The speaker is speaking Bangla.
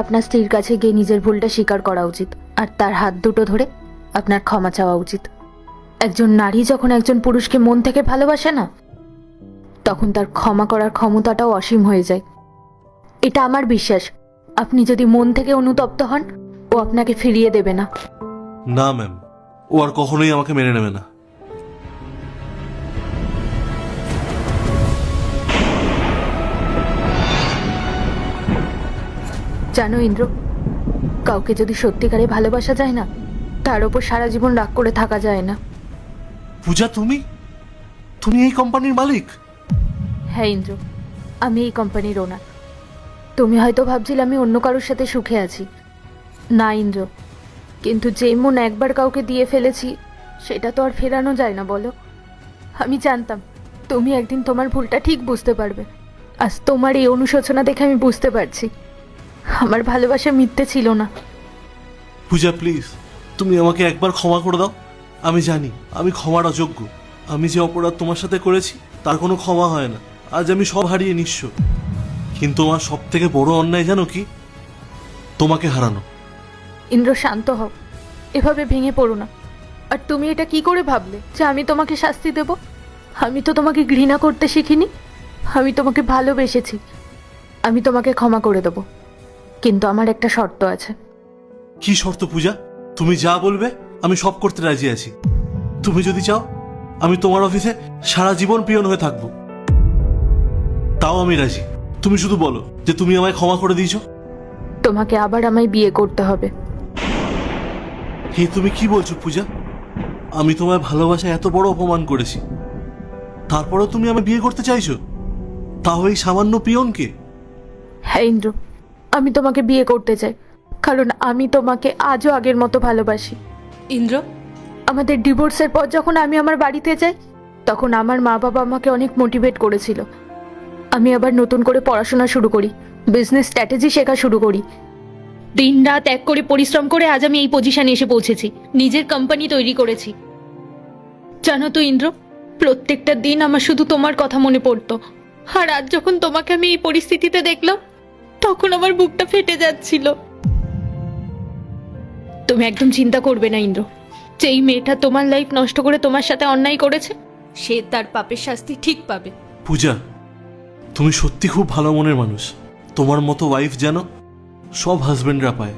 আপনার স্ত্রীর কাছে গিয়ে নিজের ভুলটা স্বীকার করা উচিত আর তার হাত দুটো ধরে আপনার ক্ষমা চাওয়া উচিত। একজন নারী যখন একজন পুরুষকে মন থেকে ভালোবাসে না, তখন তার ক্ষমা করার ক্ষমতাটাও অসীম হয়ে যায়। এটা আমার বিশ্বাস। আপনি যদি মন থেকে অনুতপ্ত হন, ও আপনাকে ফিরিয়ে দেবে না। না ম্যাম, ও আর কখনোই আমাকে মেনে নেবে না। জানো ইন্দ্র, কাউকে যদি সত্যিকারে ভালোবাসা যায় না, তার ওপর সারা জীবন রাগ করে থাকা যায় না। পূজা, তুমি তুমি এই কোম্পানির মালিক? হ্যাঁ ইন্দ্র, আমি এই কোম্পানির ওনার। তুমি হয়তো ভাবছিলে আমি অন্য কারোর সাথে সুখে আছি। না ইন্দ্র, কিন্তু যে মন একবার কাউকে দিয়ে ফেলেছি, সেটা তো আর ফেরানো যায় না বলো। আমি জানতাম তুমি একদিন তোমার ভুলটা ঠিক বুঝতে পারবে। আজ তোমার এই অনুশোচনা দেখে আমি বুঝতে পারছি আমার ভালোবাসা মিথ্যে ছিল না। পূজা প্লিজ, তুমি আমাকে একবার ক্ষমা করে দাও। আমি জানি আমি ক্ষমার অযোগ্য। আমি যে অপরাধ তোমার সাথে করেছি তার কোনো ক্ষমা হয় না। আজ আমি সব হারিয়ে নিঃস্ব, কিন্তু আমার সব থেকে বড় অন্যায় জানো কি? তোমাকে হারানো। ইন্দ্র, শান্ত হও, এভাবে ভেঙে পড়ো না। আর তুমি এটা কি করে ভাবলে যে আমি তোমাকে শাস্তি দেব? আমি তো তোমাকে ঘৃণা করতে শিখিনি, আমি তোমাকে ভালোবেসেছি। আমি তোমাকে ক্ষমা করে দেব, কিন্তু আমার একটা শর্ত আছে। কি শর্ত পূজা? তুমি যা বলবে আমি সব করতে রাজি আছি। তুমি যদি চাও আমি তোমার অফিসে সারা জীবন পিয়ন হয়ে থাকবো, তাও আমি রাজি। তুমি শুধু বলো যে তুমি আমায় ক্ষমা করে দিয়েছো। তোমাকে আবার আমায় বিয়ে করতে হবে। হে, তুমি কি বলছো পূজা? আমি তোমায় ভালোবাসায় এত বড় অপমান করেছি, তারপরেও তুমি আমায় বিয়ে করতে চাইছো, তাও এই সামান্য পিয়নকে? হ্যাঁ ইন্দ্র, আমি তোমাকে বিয়ে করতে চাই, কারণ আমি তোমাকে আজও আগের মতো ভালোবাসি। ইন্দ্র, আমাদের ডিভোর্সের পর যখন আমি আমার বাড়িতে যাই, তখন আমার মা বাবা আমাকে অনেক মোটিভেট করেছিল। আমি আবার নতুন করে পড়াশোনা শুরু করি, বিজনেস স্ট্র্যাটেজি শেখা শুরু করি। দিন রাত এক করে পরিশ্রম করে আজ আমি এই পজিশনে এসে পৌঁছেছি, নিজের কোম্পানি তৈরি করেছি। জানো তো ইন্দ্র, প্রত্যেকটা দিন আমার শুধু তোমার কথা মনে পড়তো। আর আজ যখন তোমাকে আমি এই পরিস্থিতিতে দেখলাম, তখন আমার বুকটা ফেটে যাচ্ছিল। তুমি একদম চিন্তা করবে না ইন্দ্র, যেই মেয়েটা তোমার লাইফ নষ্ট করে তোমার সাথে অন্যায় করেছে, সে তার পাপের শাস্তি ঠিক পাবে। পূজা, তুমি সত্যি খুব ভালো মনের মানুষ। তোমার মতো ওয়াইফ যেন সব হাজবেন্ডরা পায়।